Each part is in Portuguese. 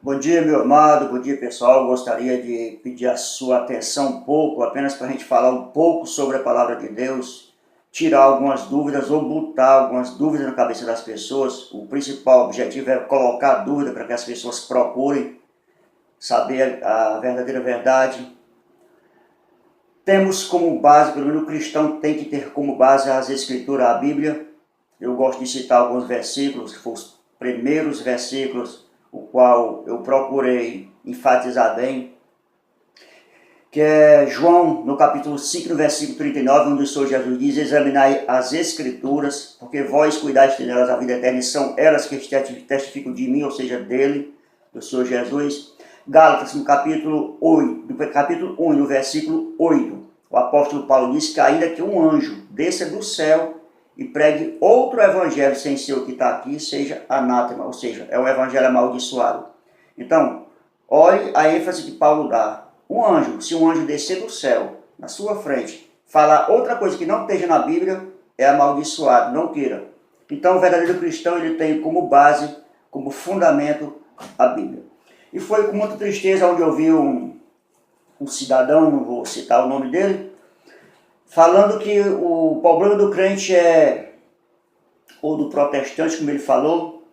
Bom dia, meu amado, bom dia, pessoal. Gostaria de pedir a sua atenção um pouco, apenas para a gente falar um pouco sobre a palavra de Deus, tirar algumas dúvidas ou botar algumas dúvidas na cabeça das pessoas. O principal objetivo é colocar dúvida para que as pessoas procurem saber a verdadeira verdade. Temos como base, pelo menos o cristão tem que ter como base as Escrituras, a Bíblia. Eu gosto de citar alguns versículos, que foram os primeiros versículos, o qual eu procurei enfatizar bem, que é João, no capítulo 5, no versículo 39, onde o Senhor Jesus diz: examinai as Escrituras, porque vós cuidaste nelas a vida eterna, e são elas que testificam de mim, ou seja, dele, do Senhor Jesus. Gálatas, no capítulo 8, no capítulo 1, no versículo 8, o apóstolo Paulo diz que ainda que um anjo desça do céu e pregue outro evangelho sem ser o que está aqui, seja anátema, ou seja, é um evangelho amaldiçoado. Então, olhe a ênfase que Paulo dá. Um anjo, se um anjo descer do céu, na sua frente, falar outra coisa que não esteja na Bíblia, é amaldiçoado, não queira. Então, o verdadeiro cristão, ele tem como base, como fundamento, a Bíblia. E foi com muita tristeza onde eu vi um cidadão, não vou citar o nome dele, falando que o problema do crente ou do protestante, como ele falou,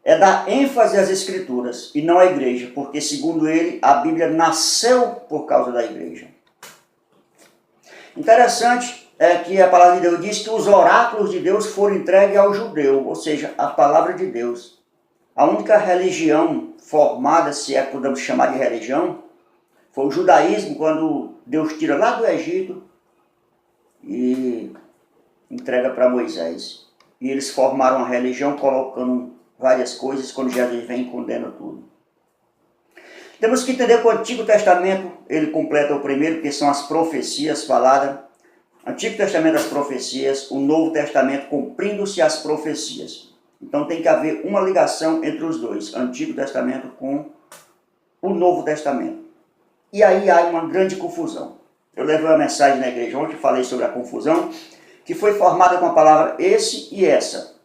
é dar ênfase às Escrituras e não à igreja, porque segundo ele, a Bíblia nasceu por causa da igreja. Interessante é que a palavra de Deus diz que os oráculos de Deus foram entregues ao judeu, ou seja, a palavra de Deus. A única religião formada, se é que podemos chamar de religião, foi o judaísmo, quando Deus tira lá do Egito e entrega para Moisés. E eles formaram a religião colocando várias coisas, quando Jesus vem e condena tudo. Temos que entender que o Antigo Testamento, ele completa o primeiro, que são as profecias faladas. Antigo Testamento, as profecias, o Novo Testamento cumprindo-se as profecias. Então tem que haver uma ligação entre os dois, Antigo Testamento com o Novo Testamento. E aí há uma grande confusão. Eu levei uma mensagem na igreja ontem, falei sobre a confusão, que foi formada com a palavra esse e essa.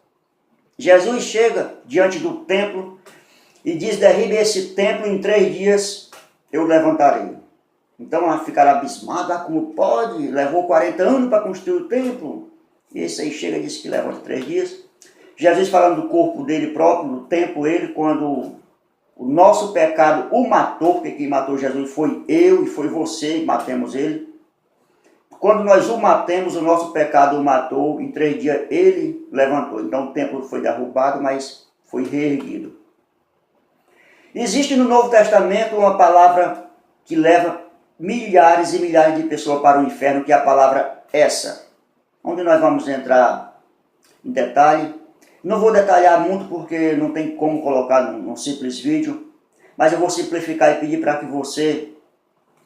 Jesus chega diante do templo e diz: derribe esse templo, em 3 dias eu levantarei. Então ficaram abismados: como pode? Levou 40 anos para construir o templo. E esse aí chega e diz que levanta 3 dias. Jesus falando do corpo dele próprio, do tempo ele, quando o nosso pecado o matou, porque quem matou Jesus foi eu e foi você que matemos ele. Quando nós o matemos, o nosso pecado o matou, em 3 dias ele levantou. Então o templo foi derrubado, mas foi reerguido. Existe no Novo Testamento uma palavra que leva milhares e milhares de pessoas para o inferno, que é a palavra essa. Onde nós vamos entrar em detalhe. Não vou detalhar muito porque não tem como colocar num simples vídeo, mas eu vou simplificar e pedir para que você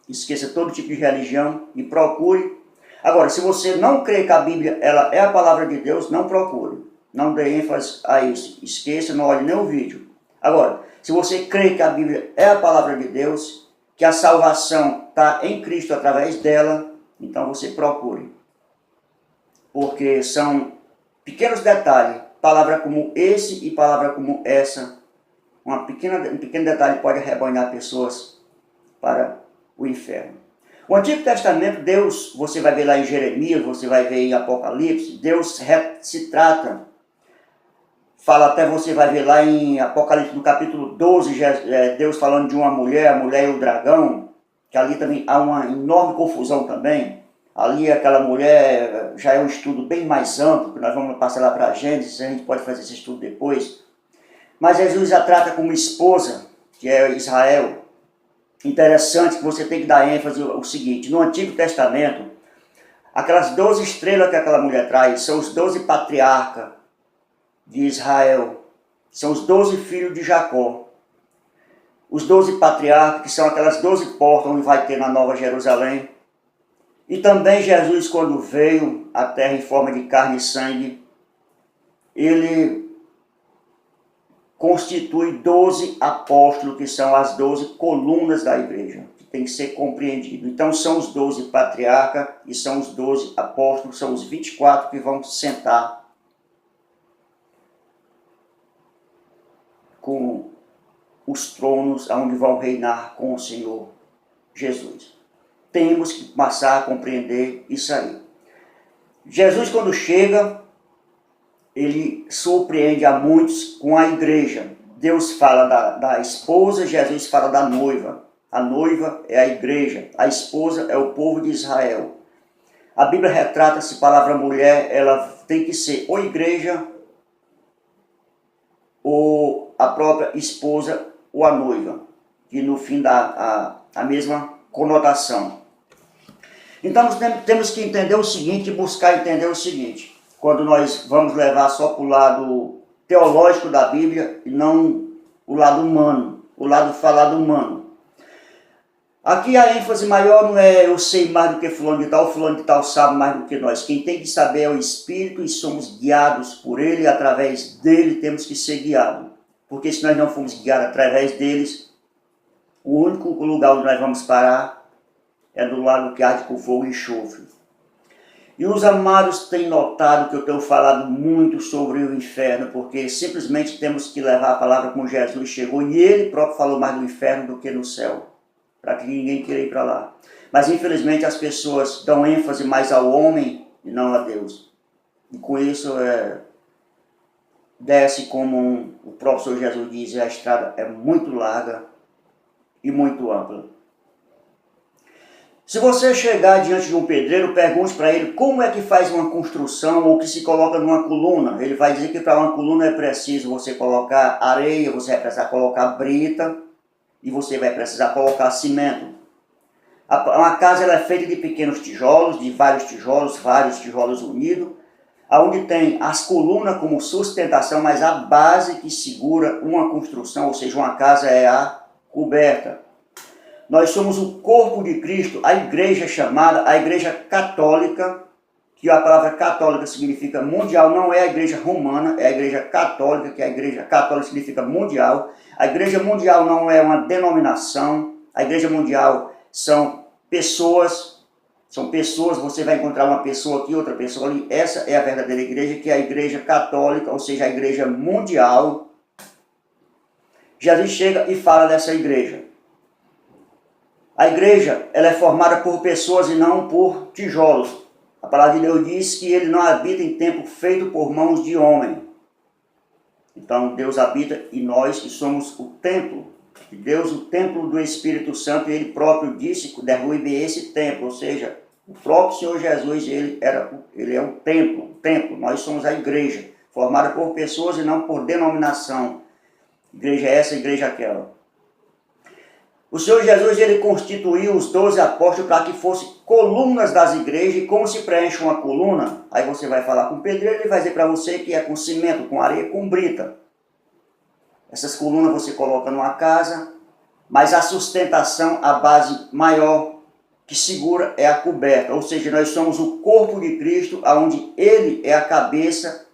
esqueça todo tipo de religião e procure. Agora, se você não crê que a Bíblia ela é a palavra de Deus, não procure. Não dê ênfase a isso. Esqueça, não olhe nem o vídeo. Agora, se você crê que a Bíblia é a palavra de Deus, que a salvação está em Cristo através dela, então você procure. Porque são pequenos detalhes. Palavra como esse e palavra como essa. Um pequeno detalhe pode arrebanhar pessoas para o inferno. O Antigo Testamento, Deus, você vai ver lá em Jeremias, você vai ver em Apocalipse, Deus se trata, fala até, você vai ver lá em Apocalipse, no capítulo 12, Deus falando de uma mulher, a mulher e o dragão, que ali também há uma enorme confusão também. Ali aquela mulher já é um estudo bem mais amplo, que nós vamos passar lá para Gênesis, a gente pode fazer esse estudo depois. Mas Jesus a trata como esposa, que é Israel. Interessante que você tem que dar ênfase o seguinte: no Antigo Testamento, aquelas 12 estrelas que aquela mulher traz são os 12 patriarcas de Israel, são os 12 filhos de Jacó. Os 12 patriarcas, que são aquelas 12 portas onde vai ter na Nova Jerusalém. E também Jesus, quando veio à terra em forma de carne e sangue, ele constitui 12 apóstolos, que são as 12 colunas da igreja, que tem que ser compreendido. Então são os 12 patriarcas e são os 12 apóstolos, são os 24 que vão sentar com os tronos onde vão reinar com o Senhor Jesus. Temos que passar a compreender isso aí. Jesus, quando chega, ele surpreende a muitos com a igreja. Deus fala da esposa, Jesus fala da noiva. A noiva é a igreja, a esposa é o povo de Israel. A Bíblia retrata-se, palavra mulher, ela tem que ser ou igreja, ou a própria esposa, ou a noiva, que no fim dá a mesma conotação. Então nós temos que entender o seguinte, buscar entender o seguinte, quando nós vamos levar só para o lado teológico da Bíblia e não o lado humano, o lado falado humano. Aqui a ênfase maior não é eu sei mais do que fulano de tal sabe mais do que nós. Quem tem que saber é o Espírito e somos guiados por Ele e através dele temos que ser guiados. Porque se nós não formos guiados através deles, o único lugar onde nós vamos parar é do lado que arde com fogo e enxofre. E os amados têm notado que eu tenho falado muito sobre o inferno, porque simplesmente temos que levar a palavra como Jesus chegou e Ele próprio falou mais do inferno do que no céu, para que ninguém queira ir para lá. Mas infelizmente as pessoas dão ênfase mais ao homem e não a Deus. E com isso desce como o próprio Senhor Jesus diz, a estrada é muito larga e muito ampla. Se você chegar diante de um pedreiro, pergunte para ele como é que faz uma construção ou que se coloca numa coluna. Ele vai dizer que para uma coluna é preciso você colocar areia, você vai precisar colocar brita e você vai precisar colocar cimento. Uma casa ela é feita de pequenos tijolos, de vários tijolos unidos, onde tem as colunas como sustentação, mas a base que segura uma construção, ou seja, uma casa é a coberta. Nós somos o corpo de Cristo, a igreja chamada, a igreja católica, que a palavra católica significa mundial, não é a igreja romana, é a igreja católica, que a igreja católica significa mundial. A igreja mundial não é uma denominação, a igreja mundial são pessoas, você vai encontrar uma pessoa aqui, outra pessoa ali. Essa é a verdadeira igreja, que é a igreja católica, ou seja, a igreja mundial. Jesus chega e fala dessa igreja. A igreja ela é formada por pessoas e não por tijolos. A palavra de Deus diz que ele não habita em templo feito por mãos de homem. Então Deus habita em nós que somos o templo de Deus, o templo do Espírito Santo, e ele próprio disse que derrube esse templo, ou seja, o próprio Senhor Jesus, ele é o templo, nós somos a igreja, formada por pessoas e não por denominação. Igreja essa, igreja aquela. O Senhor Jesus, ele constituiu os 12 apóstolos para que fossem colunas das igrejas. E como se preenche uma coluna? Aí você vai falar com o pedreiro, ele vai dizer para você que é com cimento, com areia, com brita. Essas colunas você coloca numa casa, mas a sustentação, a base maior que segura é a coberta. Ou seja, nós somos o corpo de Cristo, onde ele é a cabeça,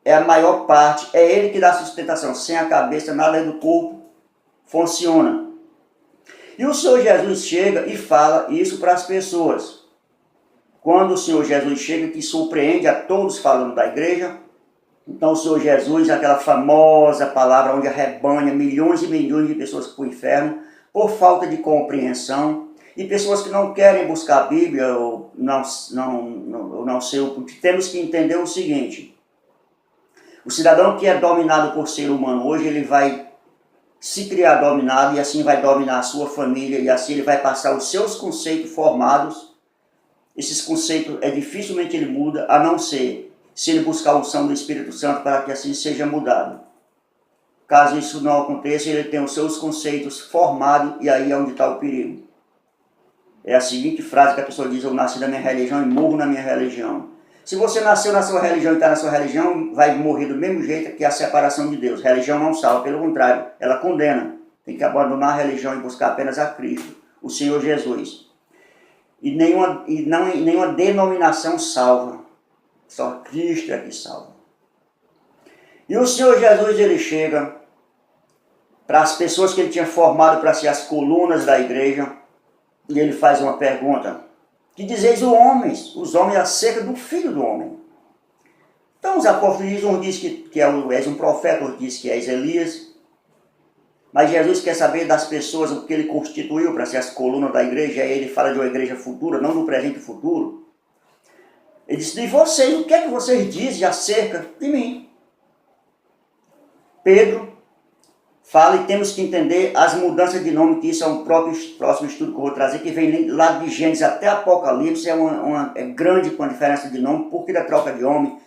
é a maior parte, é ele que dá sustentação. Sem a cabeça, nada do corpo funciona. E o Senhor Jesus chega e fala isso para as pessoas. Quando o Senhor Jesus chega, que surpreende a todos falando da igreja, então o Senhor Jesus, aquela famosa palavra onde arrebanha milhões e milhões de pessoas para o inferno, por falta de compreensão, e pessoas que não querem buscar a Bíblia, ou não sei o que. Temos que entender o seguinte: o cidadão que é dominado por ser humano hoje, ele vai se criar dominado, e assim vai dominar a sua família, e assim ele vai passar os seus conceitos formados. Esses conceitos, dificilmente ele muda, a não ser se ele buscar a unção do Espírito Santo para que assim seja mudado. Caso isso não aconteça, ele tem os seus conceitos formados, e aí é onde está o perigo. É a seguinte frase que a pessoa diz: eu nasci na minha religião e morro na minha religião. Se você nasceu na sua religião e está na sua religião, vai morrer do mesmo jeito, que é a separação de Deus. A religião não salva, pelo contrário, ela condena. Tem que abandonar a religião e buscar apenas a Cristo, o Senhor Jesus. E nenhuma denominação salva. Só Cristo é que salva. E o Senhor Jesus, ele chega para as pessoas que ele tinha formado para ser as colunas da igreja, e ele faz uma pergunta: que dizeis os homens acerca do Filho do Homem? Então os apóstolos dizem, um diz que és um profeta, outro diz que és Elias. Mas Jesus quer saber das pessoas o que ele constituiu para ser as colunas da igreja. Aí ele fala de uma igreja futura, não do presente e futuro. Ele disse, de vocês, o que é que vocês dizem acerca de mim? Pedro fala e temos que entender as mudanças de nome, que isso é um próximo estudo que eu vou trazer, que vem lá de Gênesis até Apocalipse, é grande com a diferença de nome. Por que da troca de nome?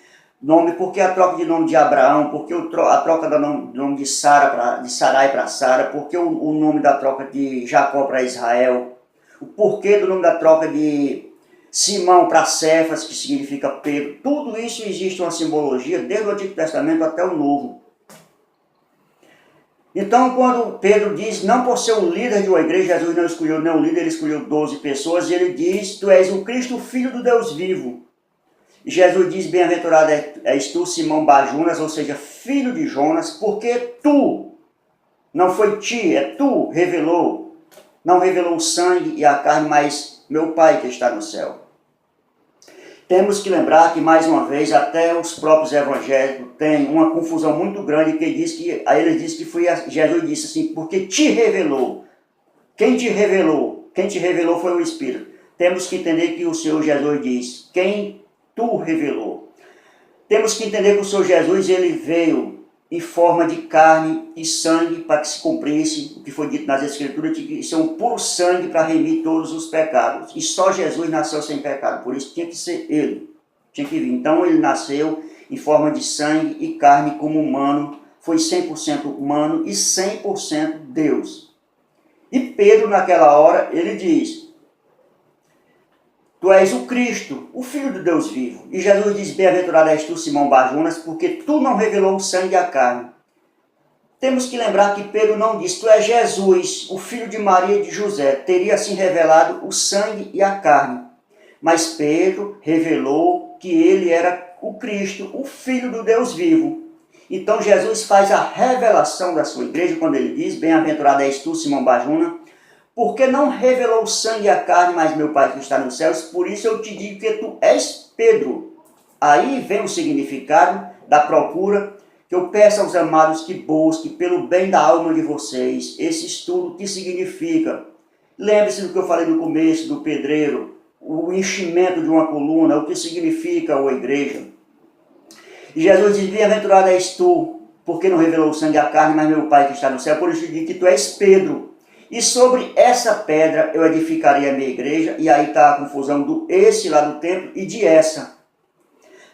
Por que a troca de nome de Abraão? Por que a troca do nome de Sarai para Sara? Por que o nome da troca de Jacó para Israel? O porquê do nome da troca de Simão para Cefas, que significa Pedro? Tudo isso existe uma simbologia desde o Antigo Testamento até o Novo. Então, quando Pedro diz, não por ser o líder de uma igreja, Jesus não escolheu nenhum líder, ele escolheu 12 pessoas, e ele diz, tu és o Cristo, o Filho do Deus vivo. E Jesus diz, bem-aventurado és tu, Simão Bajunas, ou seja, filho de Jonas, porque tu, não foi ti, é tu, revelou, não revelou o sangue e a carne, mas meu Pai que está no céu. Temos que lembrar que, mais uma vez, até os próprios evangélicos têm uma confusão muito grande, aí eles dizem que foi Jesus disse assim, porque te revelou. Quem te revelou? Quem te revelou foi o Espírito. Temos que entender que o Senhor Jesus diz, quem tu revelou. Temos que entender que o Senhor Jesus, ele veio em forma de carne e sangue para que se cumprisse o que foi dito nas Escrituras, que isso é um puro sangue para remir todos os pecados. E só Jesus nasceu sem pecado, por isso tinha que ser ele, tinha que vir. Então ele nasceu em forma de sangue e carne como humano, foi 100% humano e 100% Deus. E Pedro naquela hora, ele diz, tu és o Cristo, o Filho do Deus vivo. E Jesus diz, bem-aventurado és tu, Simão Bajunas, porque tu não revelou o sangue e a carne. Temos que lembrar que Pedro não disse, tu és Jesus, o filho de Maria e de José. Teria assim revelado o sangue e a carne. Mas Pedro revelou que ele era o Cristo, o Filho do Deus vivo. Então Jesus faz a revelação da sua igreja quando ele diz, bem-aventurado és tu, Simão Bajunas, porque não revelou o sangue e a carne, mas meu Pai que está nos céus, por isso eu te digo que tu és Pedro. Aí vem o significado da procura, que eu peço aos amados que busquem pelo bem da alma de vocês, esse estudo que significa. Lembre-se do que eu falei no começo, do pedreiro, o enchimento de uma coluna, o que significa a igreja. E Jesus diz, bem-aventurado és tu, porque não revelou o sangue e a carne, mas meu Pai que está no céu, por isso eu digo que tu és Pedro. E sobre essa pedra eu edificarei a minha igreja, e aí está a confusão do esse lá do templo e de essa.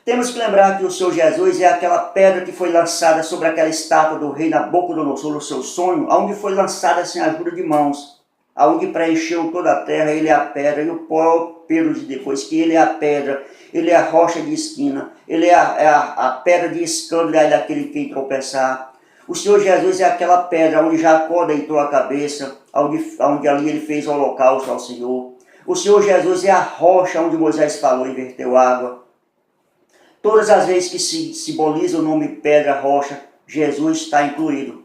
Temos que lembrar que o Senhor Jesus é aquela pedra que foi lançada sobre aquela estátua do rei Nabucodonosor, no seu sonho, onde foi lançada sem ajuda de mãos, aonde preencheu toda a terra, ele é a pedra, e o pó Pedro diz depois que ele é a pedra, ele é a rocha de esquina, ele é a pedra de escândalo, é daquele que tropeçar. O Senhor Jesus é aquela pedra onde Jacó deitou a cabeça, onde ali ele fez o holocausto ao Senhor. O Senhor Jesus é a rocha onde Moisés falou e verteu água. Todas as vezes que se simboliza o nome pedra, rocha, Jesus está incluído.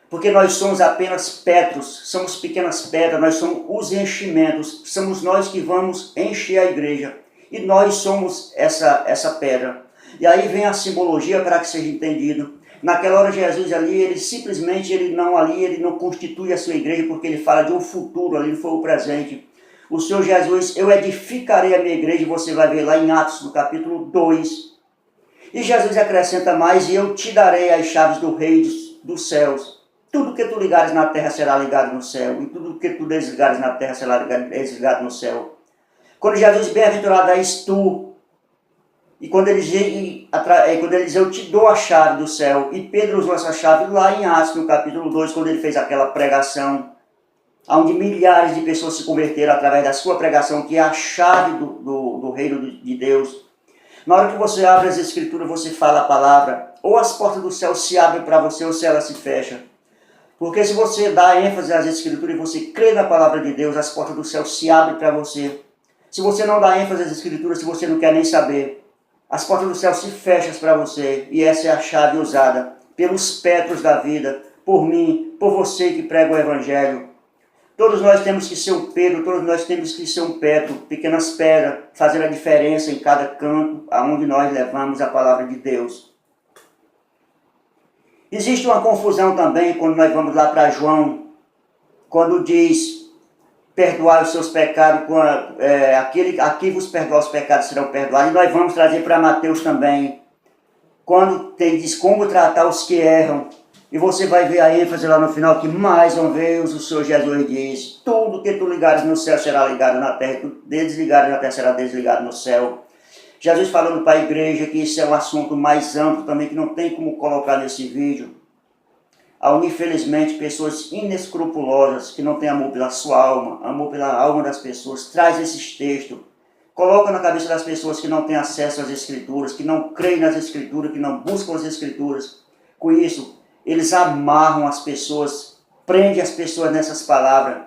Porque nós somos apenas petros, somos pequenas pedras, nós somos os enchimentos, somos nós que vamos encher a igreja. E nós somos essa pedra. E aí vem a simbologia para que seja entendido. Naquela hora Jesus ali, ele não constitui a sua igreja, porque ele fala de um futuro, ali foi o presente. O Senhor Jesus, eu edificarei a minha igreja, você vai ver lá em Atos, no capítulo 2. E Jesus acrescenta mais, e eu te darei as chaves do rei dos céus. Tudo que tu ligares na terra será ligado no céu, e tudo que tu desligares na terra será desligado no céu. Quando Jesus diz, bem-aventurado és tu, e quando ele diz, eu te dou a chave do céu, e Pedro usou essa chave lá em Atos, no capítulo 2, quando ele fez aquela pregação, onde milhares de pessoas se converteram através da sua pregação, que é a chave do reino de Deus. Na hora que você abre as Escrituras, você fala a palavra, ou as portas do céu se abrem para você, ou se ela se fecha. Porque se você dá ênfase às Escrituras e você crê na palavra de Deus, as portas do céu se abrem para você. Se você não dá ênfase às Escrituras, se você não quer nem saber, as portas do céu se fecham para você, e essa é a chave usada pelos petros da vida, por mim, por você que prega o Evangelho. Todos nós temos que ser um Pedro, todos nós temos que ser um Petro, pequenas pedras, fazendo a diferença em cada canto, aonde nós levamos a palavra de Deus. Existe uma confusão também quando nós vamos lá para João, quando diz, perdoar os seus pecados, aquele a quem vos perdoar os pecados serão perdoados. E nós vamos trazer para Mateus também, quando diz como tratar os que erram. E você vai ver a ênfase lá no final, que mais uma vez o Senhor Jesus diz, tudo que tu ligares no céu será ligado na terra, tu desligares na terra será desligado no céu. Jesus falando para a igreja que isso é um assunto mais amplo também, que não tem como colocar nesse vídeo. Há, infelizmente, pessoas inescrupulosas que não têm amor pela sua alma, amor pela alma das pessoas, traz esses textos, coloca na cabeça das pessoas que não têm acesso às Escrituras, que não creem nas Escrituras, que não buscam as Escrituras. Com isso, eles amarram as pessoas, prendem as pessoas nessas palavras,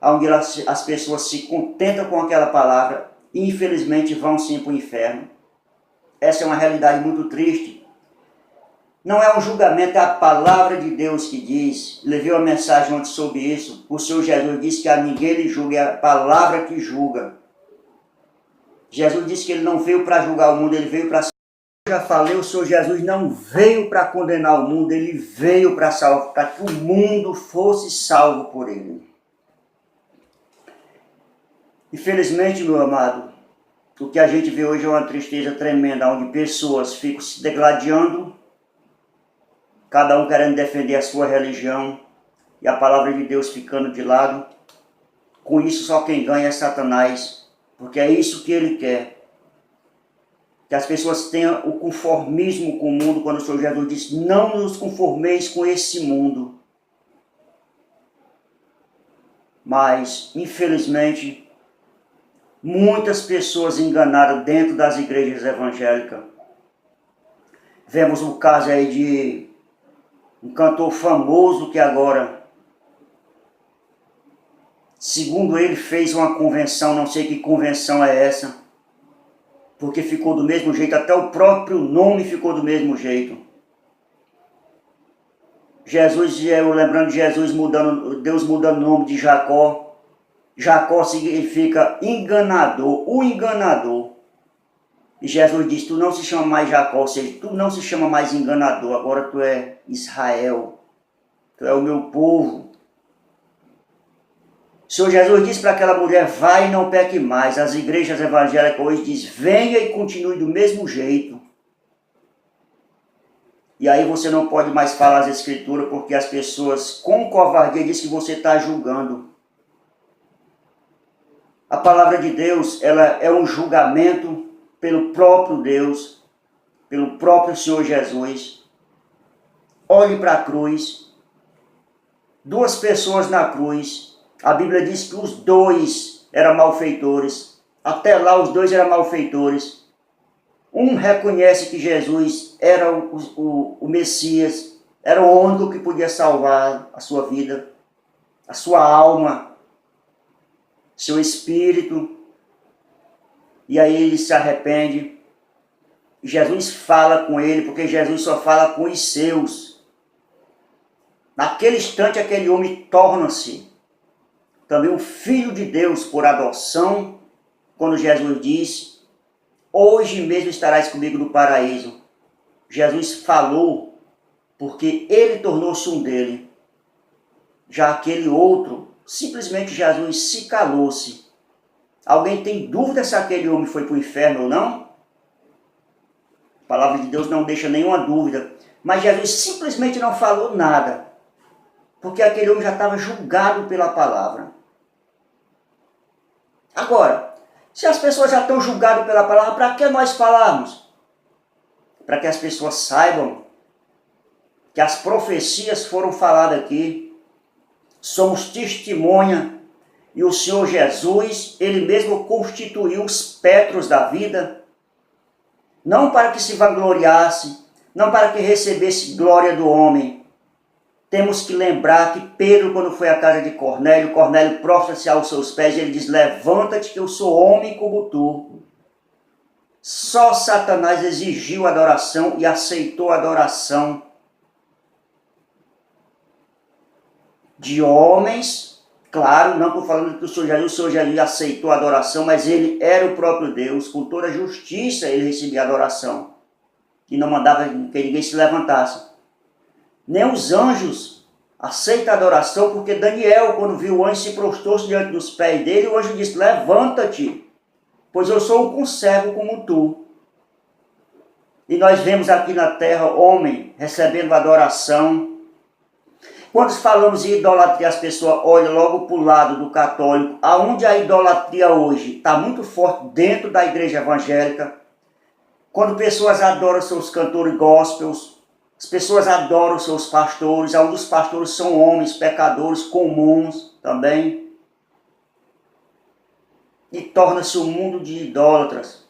onde as pessoas se contentam com aquela palavra e, infelizmente, vão sim para o inferno. Essa é uma realidade muito triste. Não é um julgamento, é a palavra de Deus que diz. Levei uma mensagem ontem sobre isso. O Senhor Jesus disse que a ninguém lhe julga, é a palavra que julga. Jesus disse que ele não veio para julgar o mundo, ele veio para... Eu já falei, o Senhor Jesus não veio para condenar o mundo, ele veio para salvar, para que o mundo fosse salvo por ele. Infelizmente, meu amado, o que a gente vê hoje é uma tristeza tremenda, onde pessoas ficam se degladiando, cada um querendo defender a sua religião e a palavra de Deus ficando de lado. Com isso, só quem ganha é Satanás, porque é isso que ele quer. Que as pessoas tenham o conformismo com o mundo, quando o Senhor Jesus disse, não nos conformeis com esse mundo. Mas, infelizmente, muitas pessoas enganaram dentro das igrejas evangélicas. Vemos o caso aí de um cantor famoso que agora, segundo ele, fez uma convenção, não sei que convenção é essa, porque ficou do mesmo jeito, até o próprio nome ficou do mesmo jeito. Eu lembrando de Jesus Deus mudando o nome de Jacó. Jacó significa enganador, o enganador. E Jesus diz, tu não se chama mais Jacó, ou seja, tu não se chama mais enganador, agora tu é Israel, tu é o meu povo. O Senhor Jesus disse para aquela mulher, vai e não peque mais. As igrejas evangélicas hoje dizem, venha e continue do mesmo jeito. E aí você não pode mais falar as escrituras, porque as pessoas com covardia dizem que você está julgando. A palavra de Deus, ela é um julgamento pelo próprio Deus, pelo próprio Senhor Jesus. Olhe para a cruz. Duas pessoas na cruz. A Bíblia diz que os dois eram malfeitores. Até lá os dois eram malfeitores. Um reconhece que Jesus era o Messias, era o único que podia salvar a sua vida, a sua alma, seu espírito. E aí ele se arrepende. Jesus fala com ele, porque Jesus só fala com os seus. Naquele instante aquele homem torna-se também um filho de Deus por adoção, quando Jesus disse, hoje mesmo estarás comigo no paraíso. Jesus falou porque ele tornou-se um dele. Já aquele outro, simplesmente Jesus se calou-se. Alguém tem dúvida se aquele homem foi para o inferno ou não? A palavra de Deus não deixa nenhuma dúvida. Mas Jesus simplesmente não falou nada, porque aquele homem já estava julgado pela palavra. Agora, se as pessoas já estão julgadas pela palavra, para que nós falarmos? Para que as pessoas saibam que as profecias foram faladas aqui, somos testemunha, e o Senhor Jesus, ele mesmo constituiu os petros da vida, não para que se vangloriasse, não para que recebesse glória do homem. Temos que lembrar que Pedro, quando foi à casa de Cornélio, Cornélio prostra-se aos seus pés e ele diz, levanta-te que eu sou homem como tu. Só Satanás exigiu adoração e aceitou a adoração de homens. Claro, não estou falando que o Senhor Jesus aceitou a adoração, mas ele era o próprio Deus, com toda a justiça ele recebia a adoração. E não mandava que ninguém se levantasse. Nem os anjos aceitam a adoração, porque Daniel, quando viu o anjo, se prostrou diante dos pés dele, o anjo disse: levanta-te, pois eu sou um conservo como tu. E nós vemos aqui na terra homem recebendo adoração. Quando falamos em idolatria, as pessoas olham logo para o lado do católico, aonde a idolatria hoje está muito forte dentro da igreja evangélica. Quando pessoas adoram seus cantores gospels, as pessoas adoram seus pastores, onde os pastores são homens, pecadores comuns também. E torna-se um mundo de idólatras.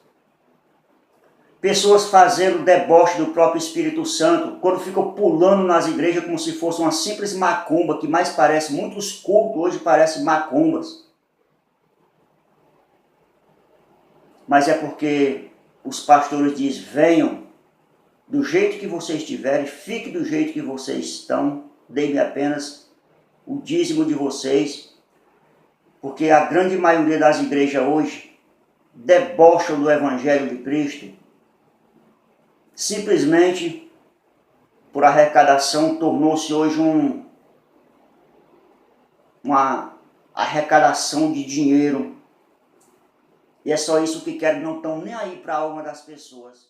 Pessoas fazendo deboche do próprio Espírito Santo, quando ficam pulando nas igrejas como se fosse uma simples macumba, que mais parece, muitos cultos hoje parecem macumbas. Mas é porque os pastores dizem: venham do jeito que vocês estiverem, fiquem do jeito que vocês estão, deem-me apenas o dízimo de vocês, porque a grande maioria das igrejas hoje debocham do Evangelho de Cristo. Simplesmente por arrecadação, tornou-se hoje uma arrecadação de dinheiro. E é só isso que querem, não estão nem aí para a alma das pessoas.